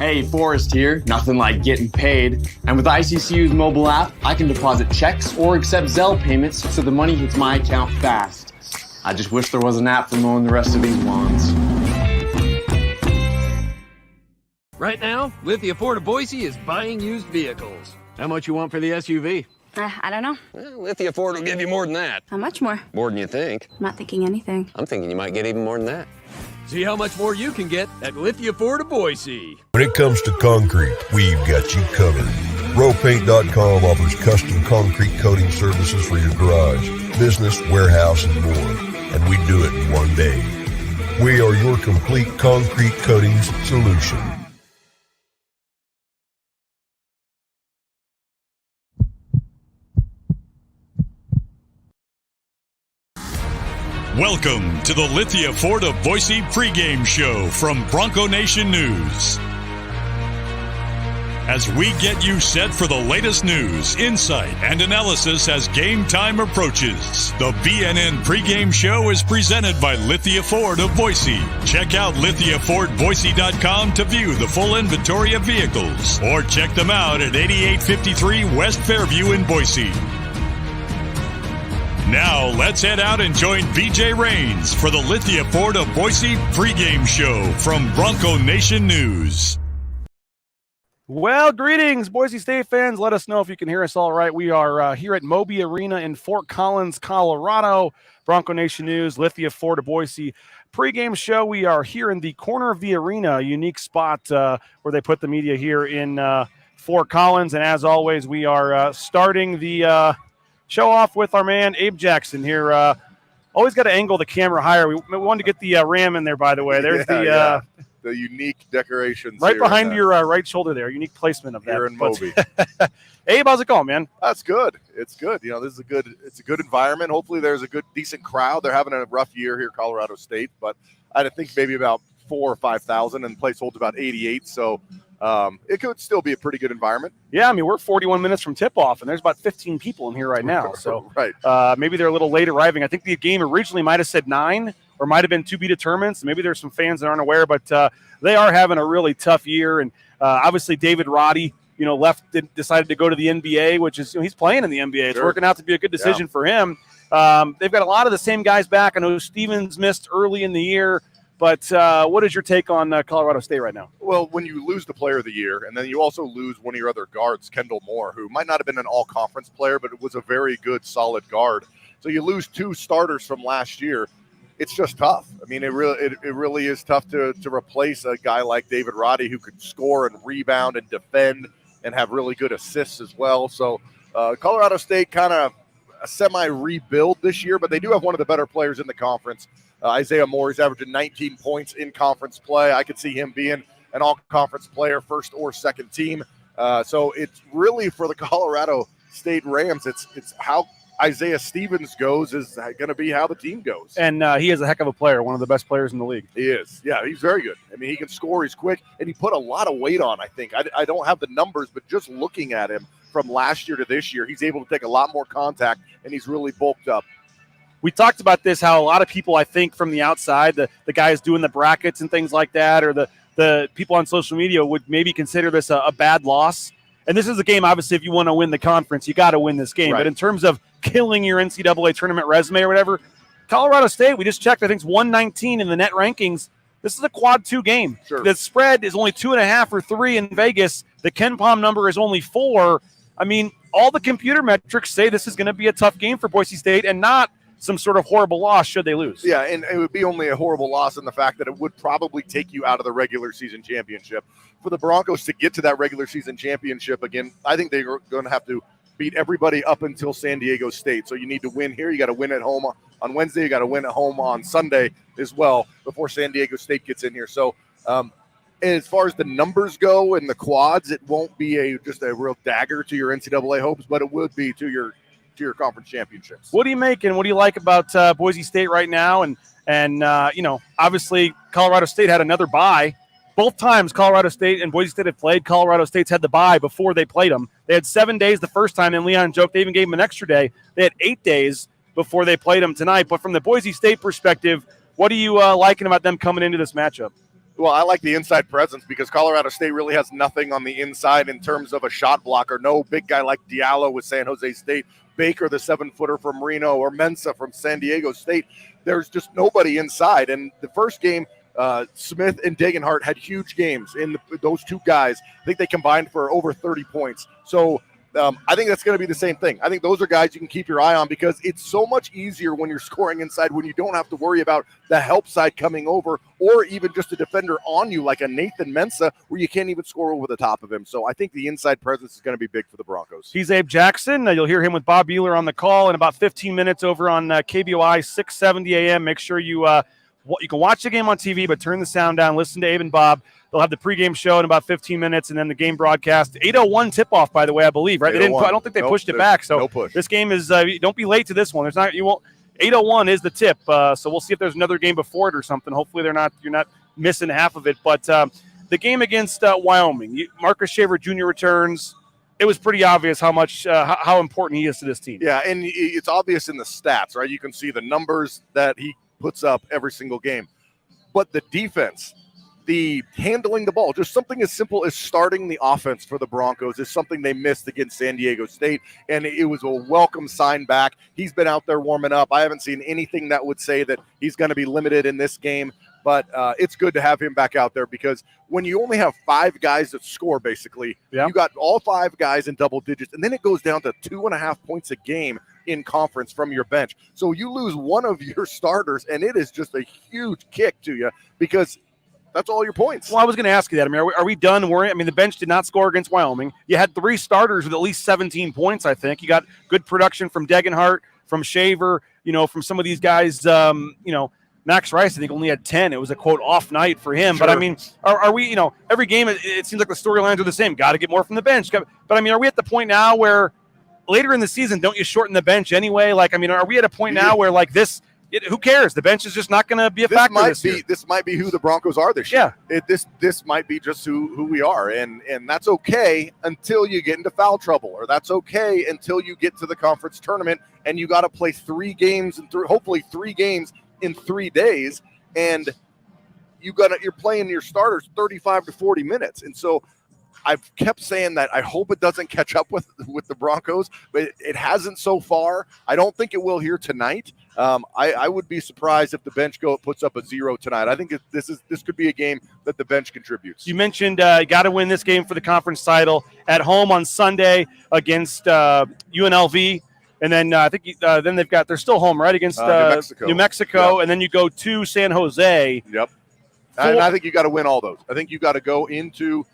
Hey, Forrest here. Nothing like getting paid. And with ICCU's mobile app, I can deposit checks or accept Zelle payments so the money hits my account fast. I just wish there was an app for mowing the rest of these lawns. Right now, Lithia Ford of Boise is buying used vehicles. How much you want for the SUV? I don't know. Well, Lithia Ford will give you more than that. How much more? More than you think. I'm not thinking anything. I'm thinking you might get even more than that. See how much more you can get at Lithia Ford of Boise. When it comes to concrete, we've got you covered. Rowpaint.com offers custom concrete coating services for your garage, business, warehouse, and more. And we do it in one day. We are your complete concrete coatings solution. Welcome to the Lithia Ford of Boise pregame show from Bronco Nation News. As we get you set for the latest news, insight, and analysis as game time approaches, the BNN pregame show is presented by Lithia Ford of Boise. Check out LithiaFordBoise.com to view the full inventory of vehicles, or check them out at 8853 West Fairview in Boise. Now, let's head out and join BJ Rains for the Lithia Ford of Boise pregame show from Bronco Nation News. Well, greetings, Boise State fans. Let us know if you can hear us all right. We are here at Moby Arena in Fort Collins, Colorado. Bronco Nation News, Lithia Ford of Boise pregame show. We are here in the corner of the arena, a unique spot where they put the media here in Fort Collins. And as always, we are starting the show off with our man Abe Jackson here. Always got to angle the camera higher. We wanted to get the ram in there, by the way. There's the unique decorations right behind your right shoulder there. Unique placement of that. Here in Moby. Abe, how's it going, man? That's good. It's good. You know, this is it's a good environment. Hopefully there's a good, decent crowd. They're having a rough year here, Colorado State, but I think maybe about 4,000 or 5,000, and the place holds about 88. So it could still be a pretty good environment. Yeah, I mean, we're 41 minutes from tip-off, and there's about 15 people in here right now. So right. Maybe they're a little late arriving. I think the game originally might have said 9 or might have been to be determined. So maybe there's some fans that aren't aware, but they are having a really tough year. And obviously David Roddy, decided to go to the NBA, which is, he's playing in the NBA. It's working out to be a good decision for him. They've got a lot of the same guys back. I know Stevens missed early in the year. But what is your take on Colorado State right now? Well, when you lose the player of the year, and then you also lose one of your other guards, Kendall Moore, who might not have been an all-conference player, but it was a very good, solid guard. So you lose 2 starters from last year. It's just tough. I mean, it really is tough to replace a guy like David Roddy, who could score and rebound and defend and have really good assists as well. So Colorado State kind of a semi-rebuild this year, but they do have one of the better players in the conference. Isaiah Moore is averaging 19 points in conference play. I could see him being an all-conference player, first or second team. So it's really for the Colorado State Rams. It's how Isaiah Stevens goes is going to be how the team goes. And he is a heck of a player, one of the best players in the league. He is. Yeah, he's very good. I mean, he can score. He's quick, and he put a lot of weight on, I think. I don't have the numbers, but just looking at him from last year to this year, he's able to take a lot more contact, and he's really bulked up. We talked about this, how a lot of people, I think, from the outside, the guys doing the brackets and things like that, or the people on social media would maybe consider this a bad loss. And this is a game, obviously, if you want to win the conference, you got to win this game. Right. But in terms of killing your NCAA tournament resume or whatever, Colorado State, we just checked, I think it's 119 in the net rankings. This is a quad 2 game. Sure. The spread is only 2.5 or 3 in Vegas. The KenPom number is only 4. I mean, all the computer metrics say this is going to be a tough game for Boise State and not some sort of horrible loss should they lose. Yeah, and it would be only a horrible loss in the fact that it would probably take you out of the regular season championship. For the Broncos to get to that regular season championship again, I think they're going to have to beat everybody up until San Diego State. So you need to win here. You got to win at home on Wednesday. You got to win at home on Sunday as well before San Diego State gets in here. So as far as the numbers go and the quads, it won't be just a real dagger to your NCAA hopes, but it would be to your conference championships. What do you make and what do you like about Boise State right now? And obviously Colorado State had another bye. Both times Colorado State and Boise State have played, Colorado State's had the bye before they played them. They had 7 days the first time, and Leon joked they even gave them an extra day. They had 8 days before they played them tonight. But from the Boise State perspective, what are you liking about them coming into this matchup? Well, I like the inside presence because Colorado State really has nothing on the inside in terms of a shot blocker. No big guy like Diallo with San Jose State, Baker, the 7-footer from Reno, or Mensah from San Diego State. There's just nobody inside. And the first game, Smith and Degenhart had huge games in those two guys. I think they combined for over 30 points. So I think that's going to be the same thing. I think those are guys you can keep your eye on because it's so much easier when you're scoring inside when you don't have to worry about the help side coming over or even just a defender on you like a Nathan Mensah where you can't even score over the top of him. So I think the inside presence is going to be big for the Broncos. He's Abe Jackson. You'll hear him with Bob Bueller on the call in about 15 minutes over on KBOI 670 AM. Make sure you can watch the game on TV, but turn the sound down. Listen to Abe and Bob. They'll have the pregame show in about 15 minutes, and then the game broadcast. 8:01 tip-off, by the way, I believe, right? I don't think they pushed it back. So no push. This game is. Don't be late to this one. 8:01 is the tip. So we'll see if there's another game before it or something. Hopefully, you're not missing half of it. But the game against Wyoming, Marcus Shaver Jr. returns. It was pretty obvious how important he is to this team. Yeah, and it's obvious in the stats, right? You can see the numbers that he puts up every single game. But the defense, the handling the ball, just something as simple as starting the offense for the Broncos is something they missed against San Diego State, and it was a welcome sign back. He's been out there warming up. I haven't seen anything that would say that he's going to be limited in this game, but it's good to have him back out there because when you only have 5 guys that score, basically, you got all 5 guys in double digits, and then it goes down to 2.5 points a game in conference from your bench. So you lose one of your starters, and it is just a huge kick to you because that's all your points. Well, I was going to ask you that. I mean, are we done worrying? I mean, the bench did not score against Wyoming. You had 3 starters with at least 17 points, I think. You got good production from Degenhart, from Shaver, from some of these guys, Max Rice, I think, only had 10. It was a, quote, off night for him. Sure. But, I mean, are we, every game, it seems like the storylines are the same. Got to get more from the bench. But, I mean, are we at the point now where later in the season, don't you shorten the bench anyway? Like, I mean, are we at a point now where, like, who cares? The bench is just not going to be a factor this year. This might be who the Broncos are this year. Yeah. This might be just who we are, and that's okay until you get into foul trouble, or that's okay until you get to the conference tournament and you got to play 3 games and hopefully 3 games in 3 days, and you're playing your starters 35 to 40 minutes, and so I've kept saying that I hope it doesn't catch up with the Broncos, but it hasn't so far. I don't think it will here tonight. I would be surprised if the bench puts up a 0 tonight. I think this could be a game that the bench contributes. You mentioned you got to win this game for the conference title at home on Sunday against UNLV. And then I think then they're still home, right, against New Mexico. Yep. And then you go to San Jose. Yep. And I think you got to win all those. I think you got to go into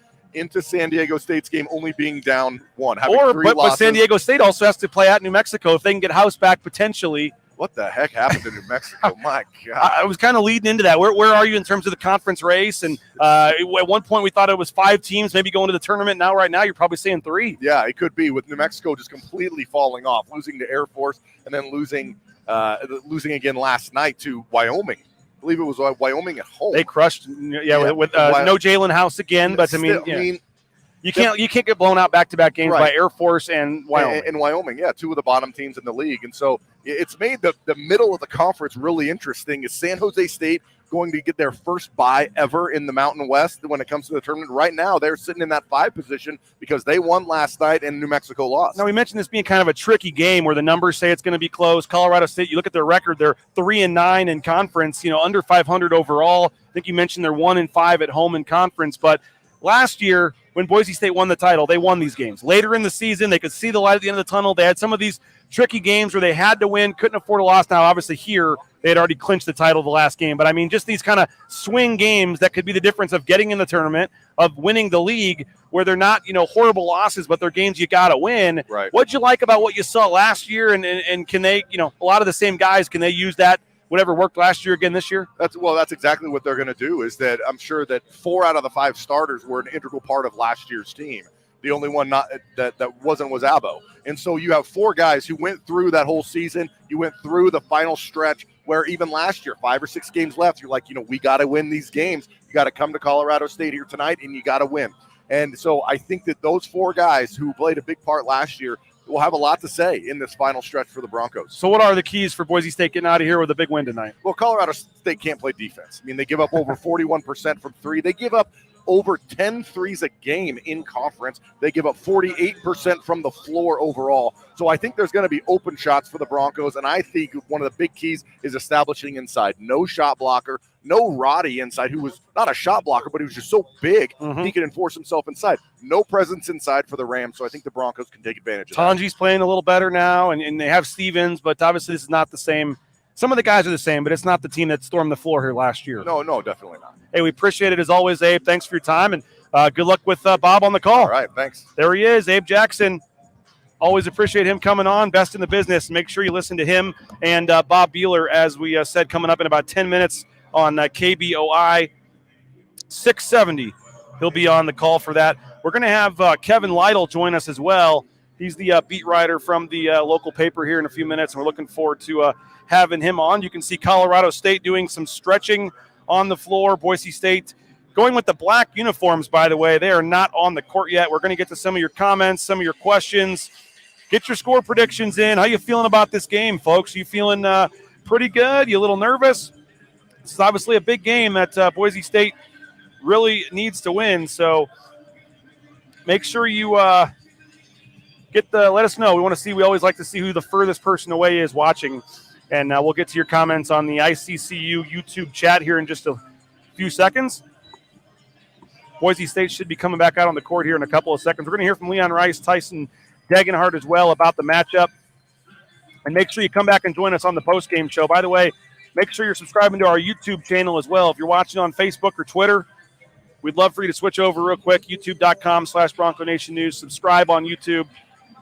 San Diego State's game only being down 1. But San Diego State also has to play at New Mexico if they can get house back potentially. What the heck happened to New Mexico? My God. I was kind of leading into that. Where are you in terms of the conference race? And at one point we thought it was 5 teams maybe going to the tournament. Right now you're probably saying 3. Yeah, it could be with New Mexico just completely falling off, losing to Air Force and then losing again last night to Wyoming. I believe it was Wyoming at home. They crushed, with no Jalen House again. But you can't get blown out back-to-back games by Air Force and Wyoming. And Wyoming, 2 of the bottom teams in the league. And so it's made the middle of the conference really interesting. Is San Jose State going to get their first bye ever in the Mountain West when it comes to the tournament? Right now, they're sitting in that 5 position because they won last night and New Mexico lost. Now, we mentioned this being kind of a tricky game where the numbers say it's going to be close. Colorado State, you look at their record, they're 3-9 in conference, under 500 overall. I think you mentioned they're 1-5 at home in conference. But last year, when Boise State won the title, they won these games. Later in the season, they could see the light at the end of the tunnel. They had some of these tricky games where they had to win, couldn't afford a loss. Now, obviously here, they had already clinched the title the last game. But, I mean, just these kind of swing games that could be the difference of getting in the tournament, of winning the league, where they're not, horrible losses, but they're games you got to win. Right. What'd you like about what you saw last year? And can they, a lot of the same guys, can they use that, whatever worked last year again this year? That's exactly what they're going to do, is that I'm sure that 4 out of the 5 starters were an integral part of last year's team. The only one that wasn't was Abo. And so you have 4 guys who went through that whole season. You went through the final stretch where even last year, 5 or 6 games left, you're like, we got to win these games. You got to come to Colorado State here tonight, and you got to win. And so I think that those 4 guys who played a big part last year, will have a lot to say in this final stretch for the Broncos. So what are the keys for Boise State getting out of here with a big win tonight? Well, Colorado State can't play defense. I mean, they give up over 41% from three. They give up over 10 threes a game in conference. They give up 48% from the floor overall. So I think there's going to be open shots for the Broncos, and I think one of the big keys is establishing inside. No shot blocker, no Roddy inside, who was not a shot blocker, but he was just so big he could enforce himself inside. No presence inside for the Rams, so I think the Broncos can take advantage of that. Tanji's playing a little better now, and they have Stevens, but obviously this is not the same. Some of the guys are the same, but it's not the team that stormed the floor here last year. No, definitely not. Hey, we appreciate it as always, Abe. Thanks for your time, and good luck with Bob on the call. All right, thanks. There he is, Abe Jackson. Always appreciate him coming on. Best in the business. Make sure you listen to him and Bob Beeler, as we said, coming up in about 10 minutes on KBOI 670. He'll be on the call for that. We're going to have Kevin Lytle join us as well. He's the beat writer from the local paper here in a few minutes, and we're looking forward to having him on. You can see Colorado State doing some stretching on the floor. Boise State going with the black uniforms, by the way. They are not on the court yet. We're going to get to some of your comments, some of your questions. Get your score predictions in. How you feeling about this game, folks? You feeling pretty good? You a little nervous? It's obviously a big game that Boise State really needs to win. So make sure you let us know. We always like to see who the furthest person away is watching. And we'll get to your comments on the ICCU YouTube chat here in just a few seconds. Boise State should be coming back out on the court here in a couple of seconds. We're going to hear from Leon Rice, Tyson Degenhardt as well about the matchup. And make sure you come back and join us on the postgame show. By the way, make sure you're subscribing to our YouTube channel as well. If you're watching on Facebook or Twitter, we'd love for you to switch over real quick, youtube.com/Bronco Nation News. Subscribe on YouTube,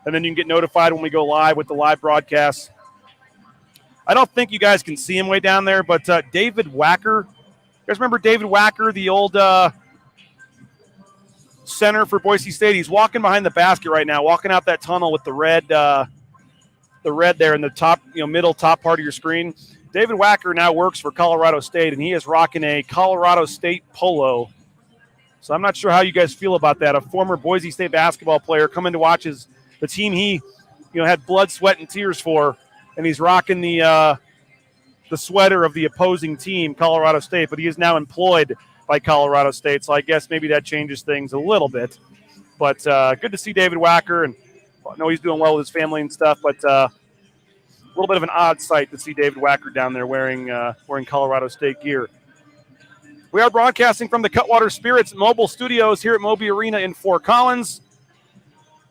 and then you can get notified when we go live with the live broadcast. I don't think you guys can see him way down there, but David Wacker. You guys remember David Wacker, the old center for Boise State? He's walking behind the basket right now, walking out that tunnel with the red there in the top, middle top part of your screen. David Wacker now works for Colorado State, and he is rocking a Colorado State polo. So I'm not sure how you guys feel about that. A former Boise State basketball player coming to watch the team he had blood, sweat, and tears for, and he's rocking the sweater of the opposing team, Colorado State, but he is now employed by Colorado State, so I guess maybe that changes things a little bit. But good to see David Wacker, and I know he's doing well with his family and stuff, but a little bit of an odd sight to see David Wacker down there wearing Colorado State gear. We are broadcasting from the Cutwater Spirits Mobile Studios here at Moby Arena in Fort Collins.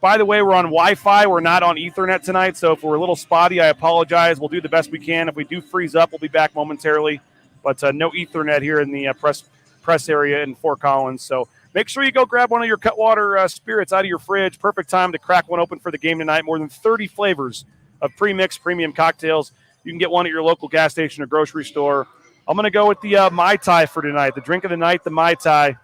By the way, we're on Wi-Fi. We're not on Ethernet tonight, so if we're a little spotty, I apologize. We'll do the best we can. If we do freeze up, we'll be back momentarily. But no Ethernet here in the press area in Fort Collins. So make sure you go grab one of your Cutwater Spirits out of your fridge. Perfect time to crack one open for the game tonight. More than 30 flavors of pre-mixed premium cocktails. You can get one at your local gas station or grocery store. I'm going to go with the Mai Tai for tonight. The drink of the night, the Mai Tai.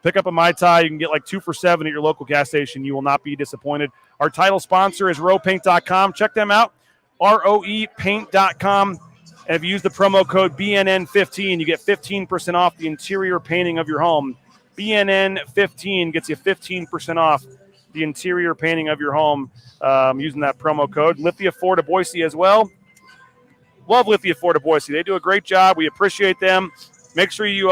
Pick up a Mai Tai. You can get like 2 for $7 at your local gas station. You will not be disappointed. Our title sponsor is rowpaint.com. Check them out, roepaint.com. And if you use the promo code BNN15, you get 15% off the interior painting of your home. BNN15 gets you 15% off the interior painting of your home using that promo code. Lithia Ford of Boise as well. Love Lithia Ford of Boise. They do a great job. We appreciate them. Make sure you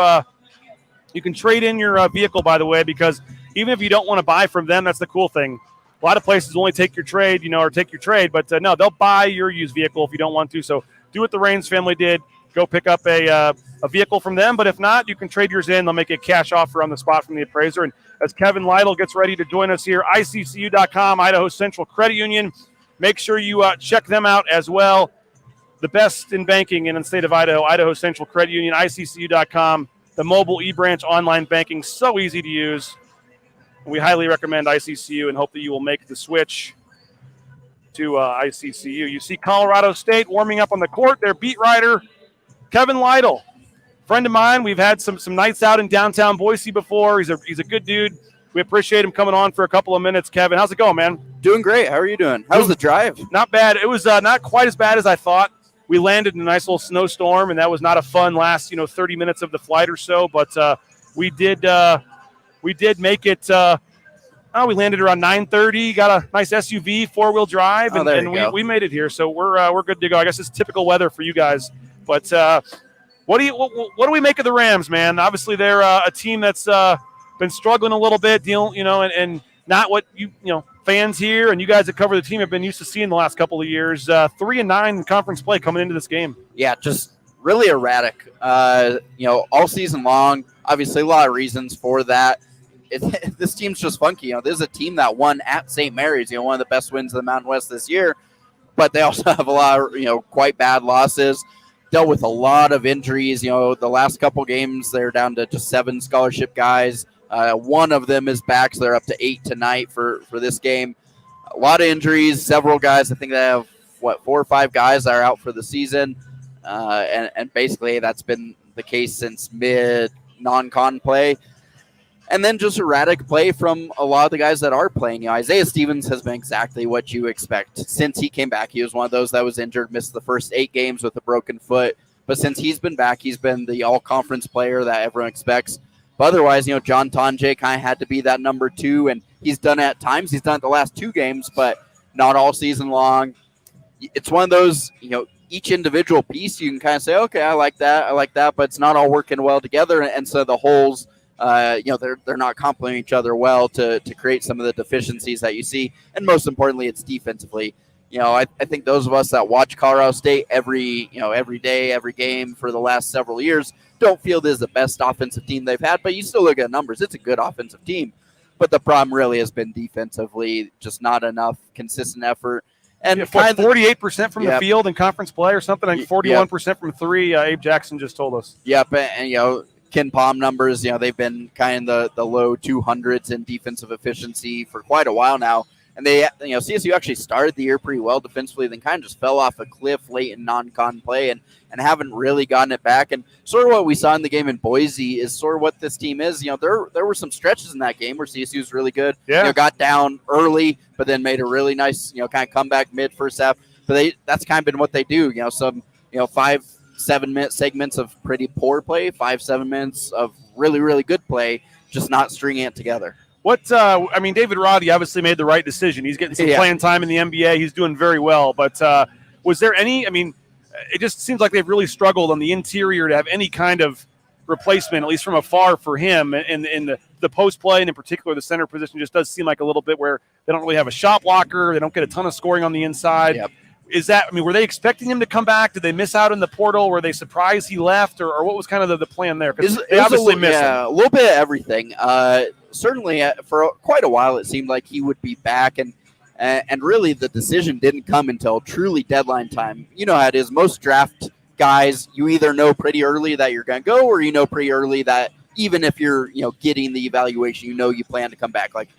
can trade in your vehicle, by the way, because even if you don't want to buy from them, that's the cool thing. A lot of places only take your trade, or take your trade, but no, they'll buy your used vehicle if you don't want to. So do what the Raines family did. Go pick up a vehicle from them, but if not, you can trade yours in. They'll make a cash offer on the spot from the appraiser. And as Kevin Lytle gets ready to join us here, ICCU.com, Idaho Central Credit Union. Make sure you check them out as well. The best in banking in the state of Idaho, Idaho Central Credit Union, ICCU.com. The mobile e-branch online banking, so easy to use. We highly recommend ICCU and hope that you will make the switch to ICCU. You see Colorado State warming up on the court. Their beat writer, Kevin Lytle, friend of mine. We've had some nights out in downtown Boise before. He's a good dude. We appreciate him coming on for a couple of minutes. Kevin, how's it going, man? Doing great. How are you doing? How was the drive? Not bad. It was not quite as bad as I thought. We landed in a nice little snowstorm, and that was not a fun last 30 minutes of the flight or so. But we did make it We landed around 9:30. Got a nice SUV, 4-wheel drive, Oh, and we made it here. So we're good to go. I guess it's typical weather for you guys. But what do we make of the Rams, man? Obviously, they're a team that's been struggling a little bit, and not what fans here and you guys that cover the team have been used to seeing the last couple of years. 3-9 in conference play coming into this game. Yeah, just really erratic. All season long. Obviously, a lot of reasons for that. This team's just funky. This is a team that won at St. Mary's. One of the best wins of the Mountain West this year. But they also have a lot of quite bad losses. Dealt with a lot of injuries. The last couple games they're down to just 7 scholarship guys. One of them is back, so they're up to 8 tonight for this game. A lot of injuries. Several guys. I think they have 4 or 5 guys that are out for the season, and basically that's been the case since mid non-con play. And then just erratic play from a lot of the guys that are playing. Isaiah Stevens has been exactly what you expect. Since he came back, he was one of those that was injured, missed the first 8 games with a broken foot. But since he's been back, he's been the all-conference player that everyone expects. But otherwise, John Tonje kind of had to be that number 2, and he's done it at times. He's done it the last 2 games, but not all season long. It's one of those, each individual piece you can kind of say, okay, I like that, but it's not all working well together. And so the holes, they're not complementing each other well to create some of the deficiencies that you see. And most importantly, it's defensively. I think those of us that watch Colorado State every day, every game for the last several years don't feel this is the best offensive team they've had, but you still look at numbers. It's a good offensive team. But the problem really has been defensively, just not enough consistent effort. And 48% from the field in conference play or something, like 41% from 3, Abe Jackson just told us. Yep, and Ken Palm numbers, they've been kind of the low 200s in defensive efficiency for quite a while now. And they, CSU actually started the year pretty well defensively, then kind of just fell off a cliff late in non-con play and haven't really gotten it back. And sort of what we saw in the game in Boise is sort of what this team is. There were some stretches in that game where CSU was really good. Yeah. Got down early, but then made a really nice, kind of comeback mid first half. But that's kind of been what they do. Some 5-7 minute segments of pretty poor play, 5-7 minutes of really, really good play, just not stringing it together. David Roddy obviously made the right decision. He's getting some playing time in the NBA. He's doing very well. But was there any, it just seems like they've really struggled on the interior to have any kind of replacement, at least from afar for him. And in the post play, and in particular the center position, just does seem like a little bit where they don't really have a shot blocker. They don't get a ton of scoring on the inside. Yep. Is that, were they expecting him to come back? Did they miss out in the portal? Were they surprised he left? Or what was kind of the plan there? Because they obviously missed him. Yeah, a little bit of everything. Certainly for quite a while it seemed like he would be back. And really the decision didn't come until truly deadline time. You know how it is. Most draft guys, you either know pretty early that you're going to go, or you know pretty early that even if you're getting the evaluation, you plan to come back. Like,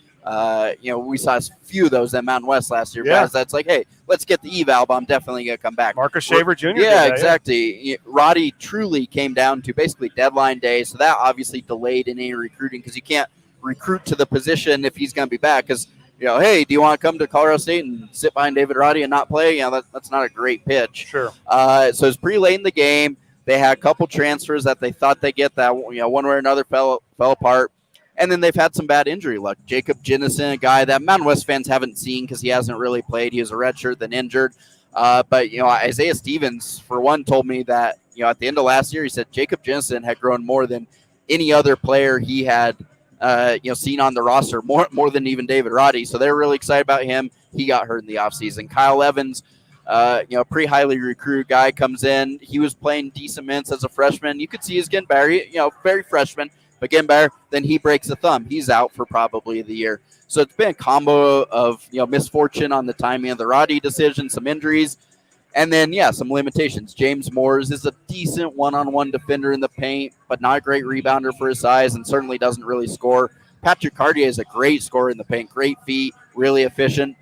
we saw a few of those at Mountain West last year. Yeah. That's like, hey, let's get the eval, but I'm definitely going to come back. Marcus Shaver Jr. Yeah, exactly. Roddy truly came down to basically deadline day, so that obviously delayed in any recruiting because you can't recruit to the position if he's going to be back because, hey, do you want to come to Colorado State and sit behind David Roddy and not play? That's not a great pitch. Sure. So it's pretty late in the game. They had a couple transfers that they thought they'd get that, one way or another fell apart. And then they've had some bad injury luck. Jacob Jinnison, a guy that Mountain West fans haven't seen because he hasn't really played. He was a redshirt, then injured. But Isaiah Stevens, for one, told me that, at the end of last year, he said Jacob Jinnison had grown more than any other player he had, seen on the roster, more than even David Roddy. So they're really excited about him. He got hurt in the offseason. Kyle Evans, pretty highly recruited guy, comes in. He was playing decent minutes as a freshman. You could see he's getting better, very freshman. But getting better, then he breaks a thumb. He's out for probably the year. So it's been a combo of misfortune on the timing of the Roddy decision, some injuries, and then some limitations. James Moores is a decent one-on-one defender in the paint, but not a great rebounder for his size, and certainly doesn't really score. Patrick Cartier is a great scorer in the paint, great feet, really efficient.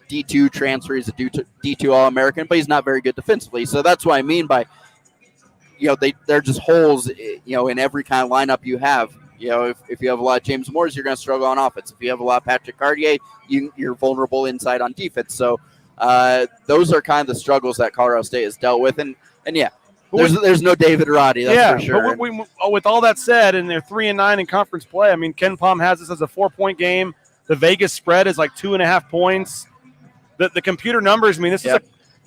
D2 transfer, he's a D2 All-American, but he's not very good defensively. So that's what I mean by they're just holes, in every kind of lineup you have. If you have a lot of James Moores, you're going to struggle on offense. If you have a lot of Patrick Cartier, you're vulnerable inside on defense. So those are kind of the struggles that Colorado State has dealt with. And there's no David Roddy, that's for sure. But with all that said, and they're 3-9 in conference play, Ken Palm has this as a 4-point game. The Vegas spread is like 2.5 points. The computer numbers, I mean, this is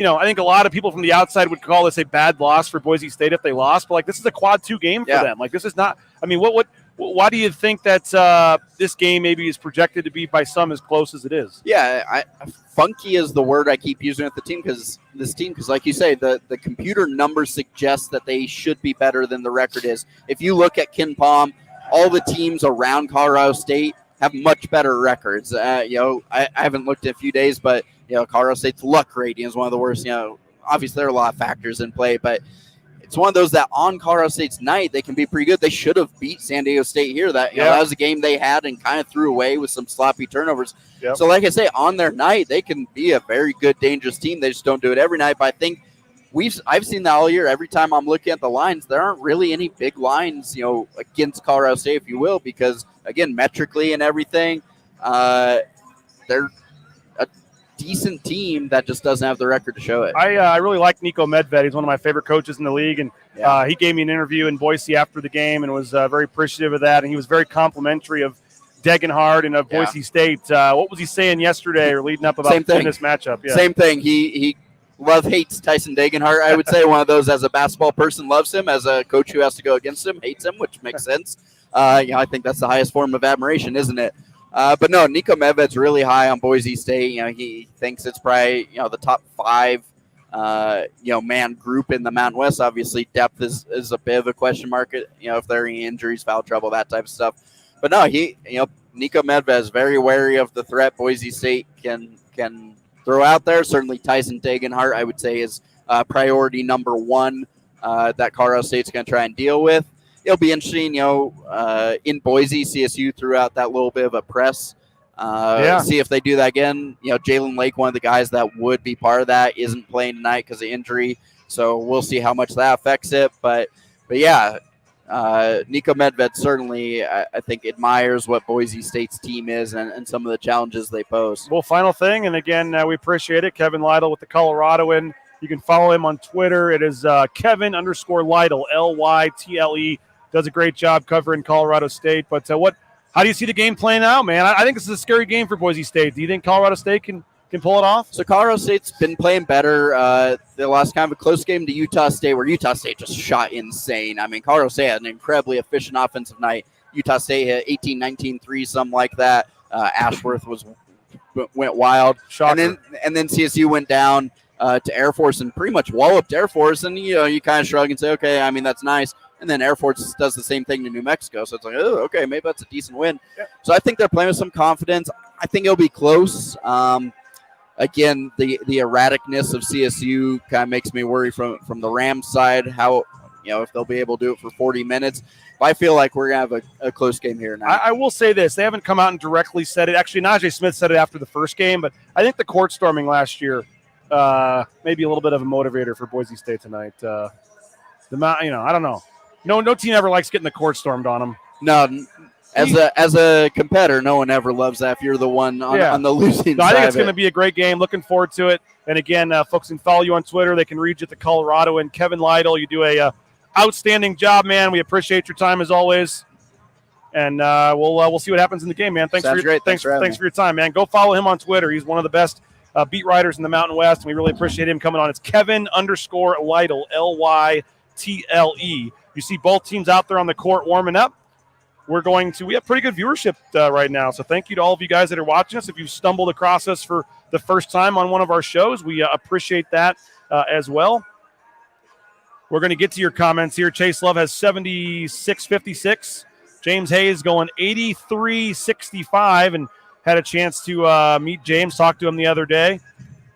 I think a lot of people from the outside would call this a bad loss for Boise State if they lost, but like this is a quad 2 game for them. Like this is not. I mean, why do you think that this game maybe is projected to be by some as close as it is? Yeah, funky is the word I keep using with the team because like you say, the computer numbers suggest that they should be better than the record is. If you look at KenPom, all the teams around Colorado State have much better records. I haven't looked in a few days, but Colorado State's luck rating is one of the worst. Obviously there are a lot of factors in play, but it's one of those that on Colorado State's night they can be pretty good. They should have beat San Diego State here. That was a game they had and kind of threw away with some sloppy turnovers. Yep. So like I say, on their night they can be a very good, dangerous team. They just don't do it every night. But I think I've seen that all year. Every time I'm looking at the lines, there aren't really any big lines, against Colorado State, if you will, because again, metrically and everything, they're a decent team that just doesn't have the record to show it. I really like Nico Medved. He's one of my favorite coaches in the league, and he gave me an interview in Boise after the game and was very appreciative of that, and he was very complimentary of Degenhardt and of Boise State. What was he saying yesterday or leading up about this matchup? Yeah. Same thing. He hates Tyson Degenhardt. I would say one of those as a basketball person loves him, as a coach who has to go against him hates him, which makes sense. I think that's the highest form of admiration, isn't it? But no, Nico Medved's really high on Boise State. He thinks it's probably the top 5 man group in the Mountain West. Obviously, depth is a bit of a question mark. If there are any injuries, foul trouble, that type of stuff. But no, Nico Medved is very wary of the threat Boise State can throw out there. Certainly, Tyson Degenhardt, I would say, is priority number 1 that Colorado State's going to try and deal with. It'll be interesting, in Boise, CSU threw out that little bit of a press. See if they do that again. Jalen Lake, one of the guys that would be part of that, isn't playing tonight because of injury. So we'll see how much that affects it. But yeah, Nico Medved certainly, I think, admires what Boise State's team is and some of the challenges they pose. Well, final thing, and again, we appreciate it. Kevin Lytle with the Coloradoan. You can follow him on Twitter. It is Kevin_Lytle, Lytle. Does a great job covering Colorado State. But how do you see the game playing out, man? I think this is a scary game for Boise State. Do you think Colorado State can pull it off? So Colorado State's been playing better. They lost kind of a close game to Utah State, where Utah State just shot insane. I mean, Colorado State had an incredibly efficient offensive night. Utah State hit 18, 19 threes, something like that. Ashworth went wild. Shocker. And then CSU went down to Air Force and pretty much walloped Air Force. And, you kind of shrug and say, okay, I mean, that's nice. And then Air Force does the same thing to New Mexico. So it's like, oh, okay, maybe that's a decent win. Yeah. So I think they're playing with some confidence. I think it'll be close. Again, the erraticness of CSU kind of makes me worry from the Rams side, how, if they'll be able to do it for 40 minutes. But I feel like we're going to have a close game here now. I will say this. They haven't come out and directly said it. Actually, Najee Smith said it after the first game, but I think the court storming last year maybe a little bit of a motivator for Boise State tonight. I don't know. No team ever likes getting the court stormed on them. No, as a competitor, no one ever loves that if you're the one on the losing side. I think it's going to be a great game. Looking forward to it. And again, folks can follow you on Twitter. They can read you at the Colorado and Kevin Lytle. You do a outstanding job, man. We appreciate your time as always. And we'll see what happens in the game, man. Thanks for your time, man. Go follow him on Twitter. He's one of the best beat writers in the Mountain West, and we really appreciate him coming on. It's Kevin_Lytle, Lytle. You see both teams out there on the court warming up. We have pretty good viewership right now, so thank you to all of you guys that are watching us. If you've stumbled across us for the first time on one of our shows, we appreciate that as well. We're going to get to your comments here. Chase Love has 76-56. James Hayes going 83-65, and had a chance to meet James, talk to him the other day.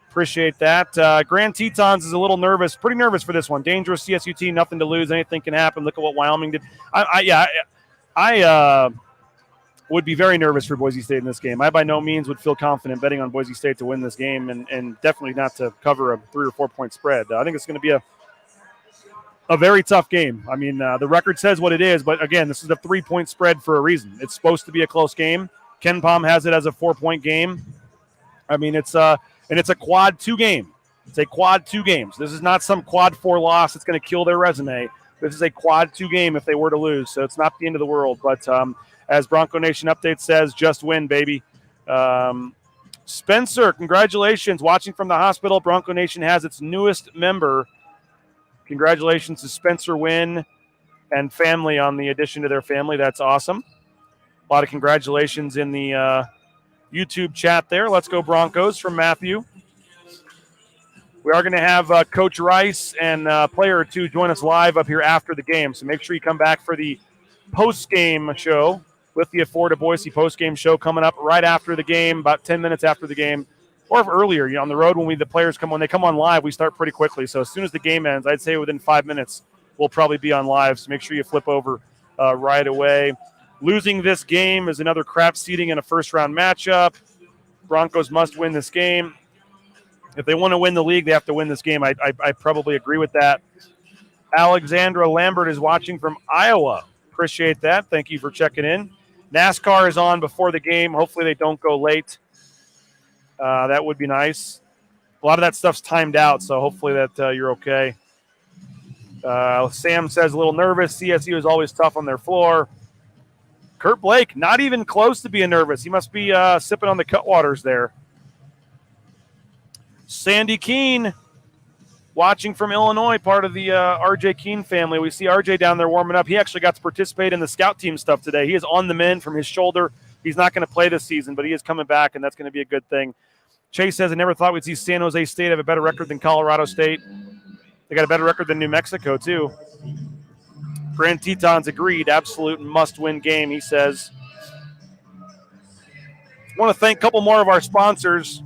Appreciate that. Grand Tetons is a little nervous, pretty nervous for this one. Dangerous CSU team, nothing to lose, anything can happen. Look at what Wyoming did. I would be very nervous for Boise State in this game. I by no means would feel confident betting on Boise State to win this game, and definitely not to cover a 3 or 4 point spread. I think it's going to be a very tough game. I mean, the record says what it is, but again, this is a 3 point spread for a reason. It's supposed to be a close game. KenPom has it as a 4 point game. I mean, it's a quad 2 game. It's a quad 2 games. This is not some quad 4 loss that's going to kill their resume. This is a quad 2 game if they were to lose, so it's not the end of the world. But as Bronco Nation Update says, just win, baby. Spencer, congratulations. Watching from the hospital, Bronco Nation has its newest member. Congratulations to Spencer Wynn and family on the addition to their family. That's awesome. A lot of congratulations in the YouTube chat there. Let's go Broncos from Matthew. We are going to have Coach Rice and a player or two join us live up here after the game. So make sure you come back for the post-game show. Lithia 4 to Boise post-game show coming up right after the game, about 10 minutes after the game, or if earlier. You know, on the road when the players come, when they come on live, we start pretty quickly. So as soon as the game ends, I'd say within 5 minutes, we'll probably be on live. So make sure you flip over right away. Losing this game is another crap seeding in a first-round matchup. Broncos must win this game. If they want to win the league, they have to win this game. I probably agree with that. Alexandra Lambert is watching from Iowa. Appreciate that. Thank you for checking in. NASCAR is on before the game. Hopefully they don't go late. That would be nice. A lot of that stuff's timed out, so hopefully that you're okay. Sam says a little nervous. CSU is always tough on their floor. Kurt Blake, not even close to being nervous. He must be sipping on the cutwaters there. Sandy Keene, watching from Illinois, part of the RJ Keene family. We see RJ down there warming up. He actually got to participate in the scout team stuff today. He is on the mend from his shoulder. He's not going to play this season, but he is coming back, and that's going to be a good thing. Chase says, I never thought we'd see San Jose State have a better record than Colorado State. They got a better record than New Mexico, too. Grand Tetons agreed. Absolute must-win game, he says. I want to thank a couple more of our sponsors.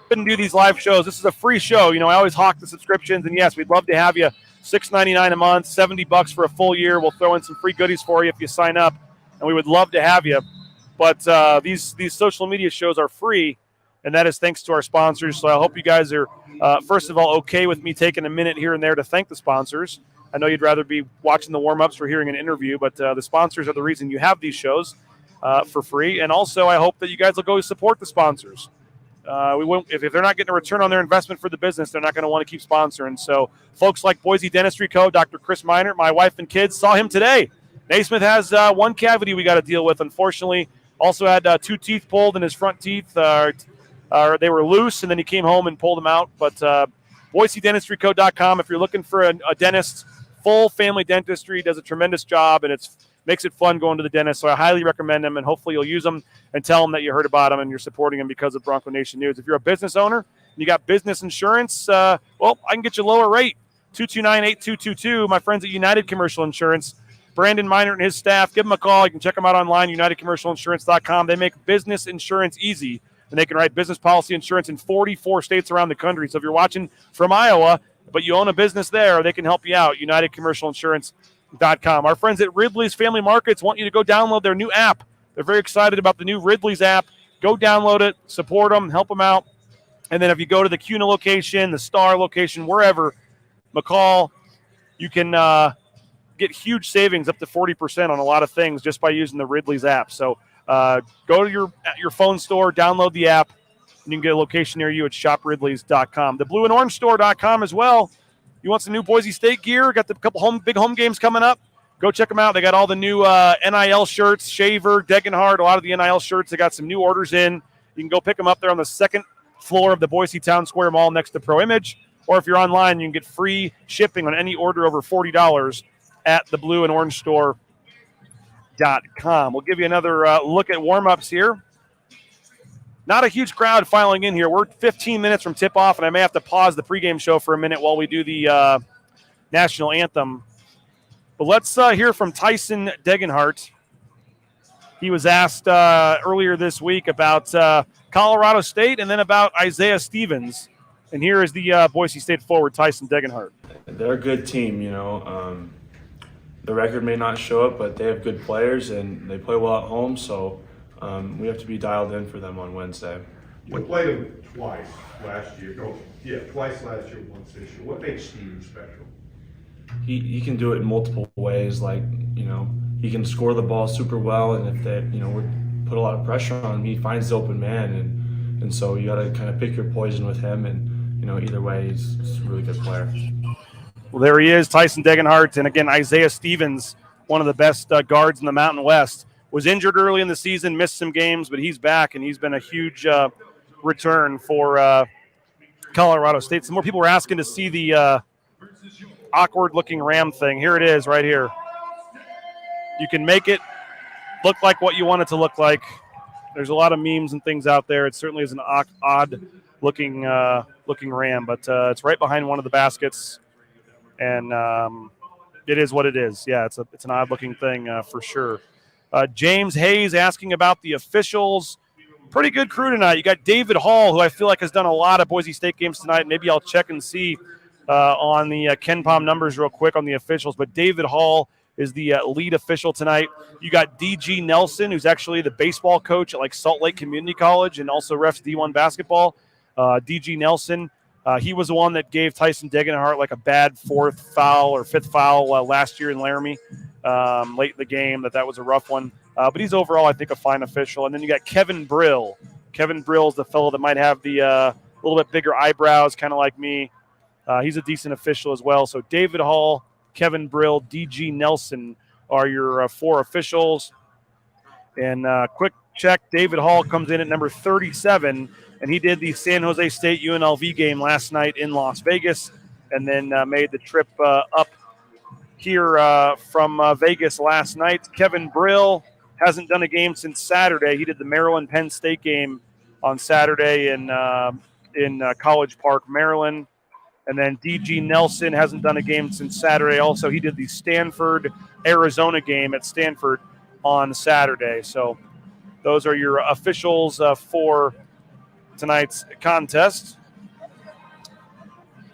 Couldn't do these live shows. This is a free show. You know, I always hawk the subscriptions, and yes, we'd love to have you. $6.99 a month, $70 for a full year. We'll throw in some free goodies for you if you sign up, and we would love to have you. But these social media shows are free, and that is thanks to our sponsors. So I hope you guys are, first of all, okay with me taking a minute here and there to thank the sponsors. I know you'd rather be watching the warm-ups or hearing an interview, but the sponsors are the reason you have these shows for free. And also, I hope that you guys will go support the sponsors. We won't, if they're not getting a return on their investment for the business, they're not going to want to keep sponsoring. So folks like Boise Dentistry Co., Dr. Chris Minor, my wife and kids saw him today. Naismith has one cavity we got to deal with, unfortunately. Also had 2 teeth pulled in his front teeth. They were loose, and then he came home and pulled them out. But BoiseDentistryCo.com, if you're looking for a dentist, full family dentistry, does a tremendous job, and makes it fun going to the dentist. So I highly recommend them, and hopefully you'll use them and tell them that you heard about them and you're supporting them because of Bronco Nation News. If you're a business owner and you got business insurance, well, I can get you a lower rate. 229-8222. My friends at United Commercial Insurance, Brandon Minor and his staff, give them a call. You can check them out online, UnitedCommercialInsurance.com. They make business insurance easy, and they can write business policy insurance in 44 states around the country. So if you're watching from Iowa, but you own a business there, they can help you out, UnitedCommercialInsurance.com. Our friends at Ridley's Family Markets want you to go download their new app. They're very excited about the new Ridley's app. Go download it, support them, help them out. And then if you go to the CUNA location, the Star location, wherever, McCall, you can get huge savings up to 40% on a lot of things just by using the Ridley's app. So go to your phone store, download the app, and you can get a location near you at shopridleys.com. The blueandorangestore.com as well. You want some new Boise State gear? Got the couple big home games coming up. Go check them out. They got all the new NIL shirts, Shaver, Degenhardt, a lot of the NIL shirts. They got some new orders in. You can go pick them up there on the second floor of the Boise Town Square Mall next to Pro Image. Or if you're online, you can get free shipping on any order over $40 at the blueandorangestore.com. We'll give you another look at warm-ups here. Not a huge crowd filing in here. We're 15 minutes from tip-off, and I may have to pause the pregame show for a minute while we do the national anthem. But let's hear from Tyson Degenhardt. He was asked earlier this week about Colorado State and then about Isaiah Stevens. And here is the Boise State forward, Tyson Degenhardt. They're a good team, you know. The record may not show it, but they have good players, and they play well at home, so we have to be dialed in for them on Wednesday. You played him twice last year. Twice last year, once this year. What makes Steven special? He can do it in multiple ways. Like, you know, he can score the ball super well, and if they, you know, we put a lot of pressure on him, he finds the open man, and so you got to kind of pick your poison with him. And you know, either way, he's a really good player. Well, there he is, Tyson Degenhardt, and again, Isaiah Stevens, one of the best guards in the Mountain West. was injured early in the season, missed some games, but he's back, and he's been a huge return for Colorado State. Some more people were asking to see the awkward-looking Ram thing. Here it is right here. You can make it look like what you want it to look like. There's a lot of memes and things out there. It certainly is an odd-looking Ram, but it's right behind one of the baskets, and it is what it is. Yeah, it's an odd-looking thing for sure. James Hayes asking about the officials. Pretty good crew tonight. You got David Hall, who I feel like has done a lot of Boise State games tonight. Maybe I'll check and see on the Ken Palm numbers real quick on the officials. But David Hall is the lead official tonight. You got D.G. Nelson, who's actually the baseball coach at Salt Lake Community College and also refs D1 basketball. D.G. Nelson, he was the one that gave Tyson Degenhart a bad fourth foul or fifth foul last year in Laramie late in the game. That was a rough one. But he's overall, I think, a fine official. And then you got Kevin Brill. Kevin Brill is the fellow that might have the little bit bigger eyebrows, kind of like me. He's a decent official as well. So David Hall, Kevin Brill, D.G. Nelson are your 4 officials. And quick check, David Hall comes in at number 37, and he did the San Jose State UNLV game last night in Las Vegas and then made the trip up here from Vegas last night. Kevin Brill hasn't done a game since Saturday. He did the Maryland-Penn State game on Saturday in College Park, Maryland. And then D.G. Nelson hasn't done a game since Saturday. Also, he did the Stanford-Arizona game at Stanford on Saturday. So those are your officials for tonight's contest.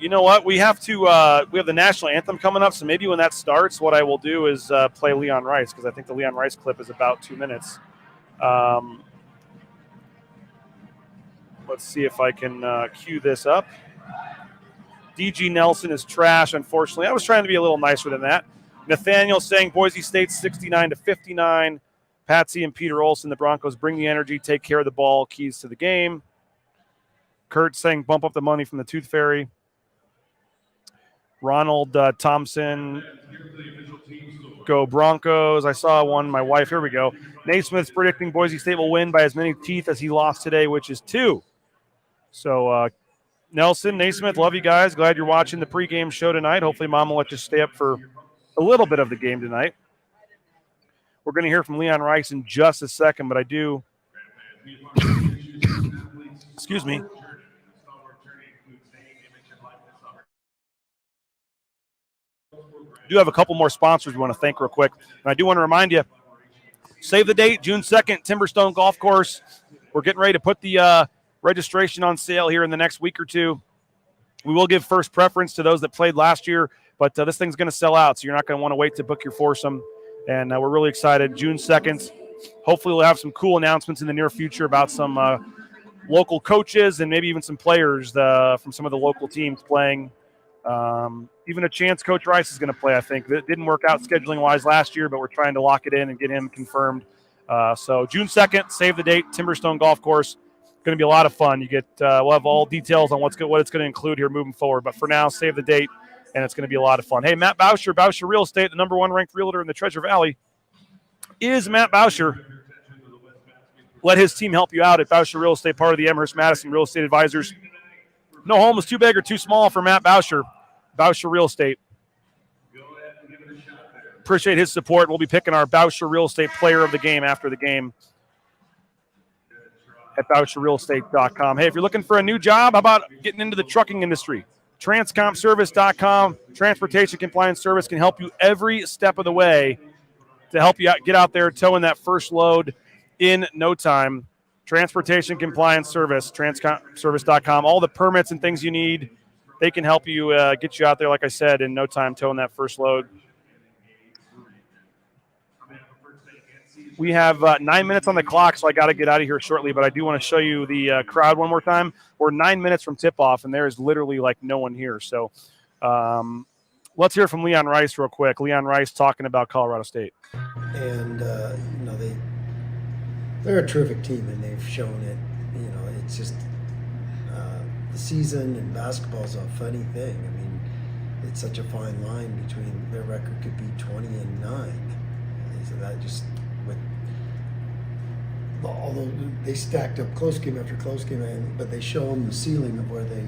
You know what? We have the national anthem coming up, so maybe when that starts, what I will do is play Leon Rice, because I think the Leon Rice clip is about 2 minutes. Let's see if I can cue this up. D.G. Nelson is trash, unfortunately. I was trying to be a little nicer than that. Nathaniel saying Boise State 69-59. Patsy and Peter Olson, the Broncos, bring the energy, take care of the ball, keys to the game. Kurt saying bump up the money from the Tooth Fairy. Ronald Thompson, go Broncos. I saw one, my wife, here we go. Naismith's predicting Boise State will win by as many teeth as he lost today, which is 2. So, Nelson, Naismith, love you guys. Glad you're watching the pregame show tonight. Hopefully Mom will let you stay up for a little bit of the game tonight. We're going to hear from Leon Rice in just a second, but I do excuse me. Do have a couple more sponsors we want to thank real quick. And I do want to remind you, save the date, June 2nd, Timberstone Golf Course. We're getting ready to put the registration on sale here in the next week or two. We will give first preference to those that played last year, but this thing's going to sell out, so you're not going to want to wait to book your foursome. And we're really excited. June 2nd. Hopefully we'll have some cool announcements in the near future about some local coaches and maybe even some players from some of the local teams playing. Even a chance Coach Rice is going to play, I think. It didn't work out scheduling-wise last year, but we're trying to lock it in and get him confirmed. So June 2nd, save the date, Timberstone Golf Course. Going to be a lot of fun. You get we'll have all details on what it's going to include here moving forward. But for now, save the date, and it's going to be a lot of fun. Hey, Matt Bauscher, Bauscher Real Estate, the #1 ranked realtor in the Treasure Valley, is Matt Bauscher. Let his team help you out at Bauscher Real Estate, part of the Amherst Madison Real Estate Advisors. No home is too big or too small for Matt Bauscher. Bauscher Real Estate. Appreciate his support. We'll be picking our Bauscher Real Estate player of the game after the game at BauscherRealEstate.com. Hey, if you're looking for a new job, how about getting into the trucking industry? Transcompservice.com. Transportation Compliance Service can help you every step of the way to help you get out there towing that first load in no time. Transportation Compliance Service, Transcompservice.com. All the permits and things you need, they can help you get you out there, like I said, in no time towing that first load. We have 9 minutes on the clock, so I got to get out of here shortly, but I do want to show you the crowd one more time. We're 9 minutes from tip-off, and there is literally no one here. So let's hear from Leon Rice real quick. Leon Rice talking about Colorado State. And, they're a terrific team, and they've shown it. It's just the season and basketball is a funny thing. I mean, it's such a fine line between their record could be 20-9. So that just with although they stacked up close game after close game, but they show them the ceiling of where they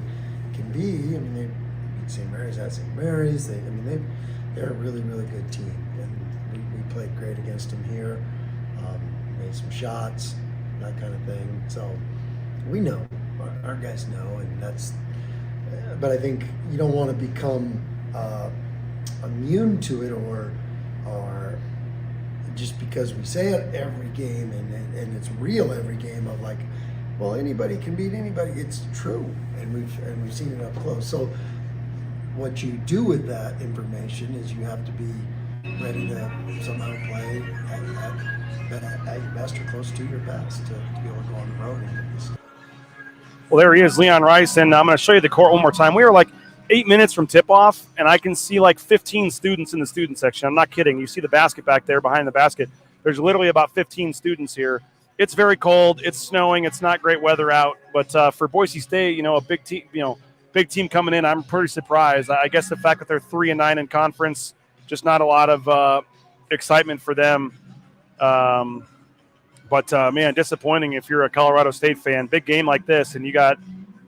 can be. I mean, they beat St. Mary's at St. Mary's. They're a really, really good team, and we played great against them here. Made some shots, that kind of thing. So we know, our guys know, and that's. But I think you don't want to become immune to it, or just because we say it every game and it's real every game of like, well, anybody can beat anybody. It's true, and we've seen it up close. So what you do with that information is you have to be ready to somehow play at your best or close to your best to be able to go on the road and get this. Well, there he is, Leon Rice, and I'm going to show you the court one more time. We are like 8 minutes from tip-off, and I can see like 15 students in the student section. I'm not kidding. You see the basket back there behind the basket. There's literally about 15 students here. It's very cold. It's snowing. It's not great weather out. But for Boise State, a big team coming in, I'm pretty surprised. I guess the fact that they're 3-9 in conference, just not a lot of excitement for them. But man, disappointing if you're a Colorado State fan. Big game like this, and you got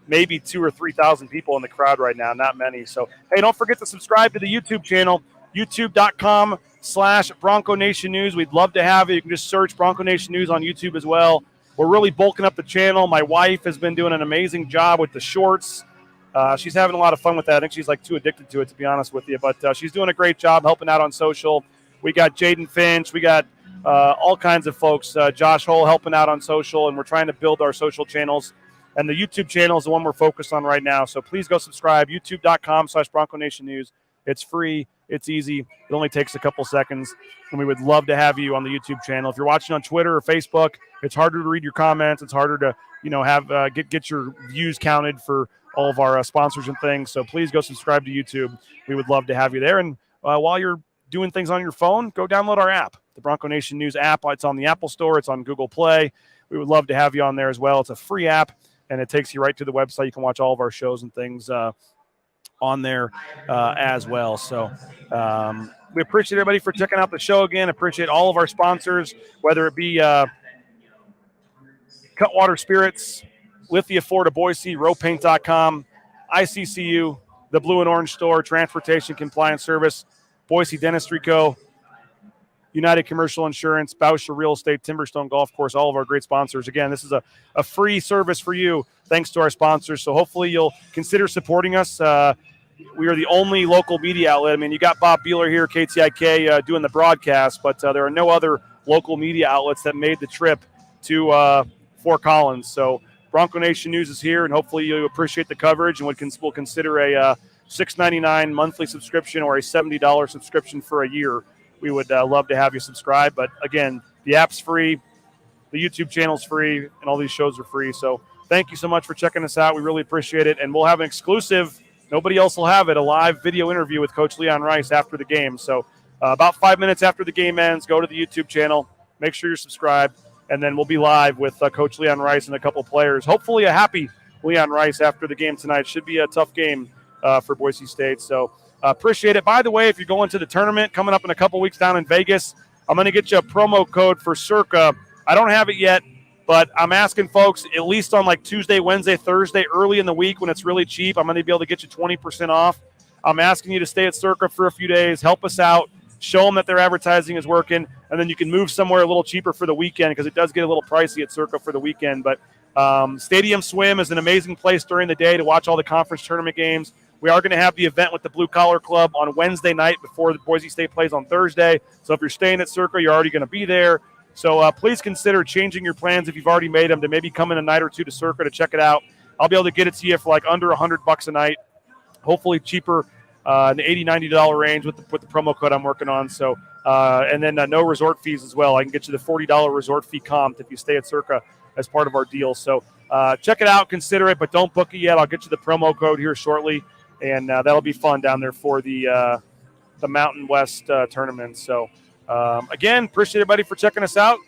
maybe 2,000 or 3,000 people in the crowd right now, not many. So, hey, don't forget to subscribe to the YouTube channel, youtube.com/Bronco Nation News. We'd love to have you. You can just search Bronco Nation News on YouTube as well. We're really bulking up the channel. My wife has been doing an amazing job with the shorts. She's having a lot of fun with that. I think she's like too addicted to it, to be honest with you. But she's doing a great job helping out on social. We got Jaden Finch. We got all kinds of folks. Josh Hull helping out on social, and we're trying to build our social channels. And the YouTube channel is the one we're focused on right now. So please go subscribe, youtube.com/Bronco Nation News. It's free. It's easy. It only takes a couple seconds, and we would love to have you on the YouTube channel. If you're watching on Twitter or Facebook, it's harder to read your comments. It's harder to, have get your views counted for all of our sponsors and things. So please go subscribe to YouTube. We would love to have you there. And while you're doing things on your phone, go download our app, the Bronco Nation News app. It's on the Apple Store. It's on Google Play. We would love to have you on there as well. It's a free app, and it takes you right to the website. You can watch all of our shows and things on there as well. So we appreciate everybody for checking out the show again. Appreciate all of our sponsors, whether it be Cutwater Spirits, Lithia Ford of Boise, rowpaint.com, ICCU, the Blue and Orange Store, Transportation Compliance Service, Boise Dentistry Co., United Commercial Insurance, Bauscher Real Estate, Timberstone Golf Course, all of our great sponsors. Again, this is a free service for you thanks to our sponsors. So hopefully you'll consider supporting us. We are the only local media outlet. I mean, you got Bob Beeler here, KTIK, doing the broadcast, but there are no other local media outlets that made the trip to Fort Collins. So Bronco Nation News is here, and hopefully you appreciate the coverage and we'll consider a $6.99 monthly subscription or a $70 subscription for a year. We would love to have you subscribe. But, again, the app's free, the YouTube channel's free, and all these shows are free. So thank you so much for checking us out. We really appreciate it. And we'll have an exclusive, nobody else will have it, a live video interview with Coach Leon Rice after the game. So about 5 minutes after the game ends, go to the YouTube channel, make sure you're subscribed, and then we'll be live with Coach Leon Rice and a couple players. Hopefully a happy Leon Rice after the game tonight. Should be a tough game for Boise State. So appreciate it. By the way, if you're going to the tournament coming up in a couple weeks down in Vegas, I'm going to get you a promo code for Circa. I don't have it yet, but I'm asking folks at least on like Tuesday, Wednesday, Thursday, early in the week when it's really cheap, I'm going to be able to get you 20% off. I'm asking you to stay at Circa for a few days, help us out, show them that their advertising is working, and then you can move somewhere a little cheaper for the weekend because it does get a little pricey at Circa for the weekend. But Stadium Swim is an amazing place during the day to watch all the conference tournament games. We are going to have the event with the Blue Collar Club on Wednesday night before the Boise State plays on Thursday. So if you're staying at Circa, you're already going to be there. So please consider changing your plans if you've already made them to maybe come in a night or two to Circa to check it out. I'll be able to get it to you for like under $100 a night, hopefully cheaper in the $80, $90 range with the promo code I'm working on. So and then no resort fees as well. I can get you the $40 resort fee comped if you stay at Circa as part of our deal. So check it out, consider it, but don't book it yet. I'll get you the promo code here shortly. And that'll be fun down there for the Mountain West tournament. So, again, appreciate everybody for checking us out.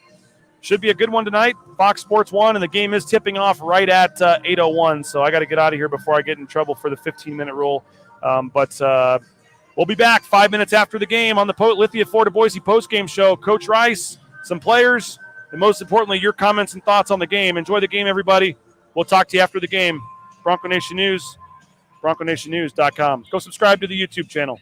Should be a good one tonight. Fox Sports 1, and the game is tipping off right at 8:01. So I got to get out of here before I get in trouble for the 15-minute rule. But we'll be back 5 minutes after the game on the Lithia Ford of Boise postgame show. Coach Rice, some players, and most importantly, your comments and thoughts on the game. Enjoy the game, everybody. We'll talk to you after the game. Bronco Nation News, BroncoNationNews.com. Go subscribe to the YouTube channel.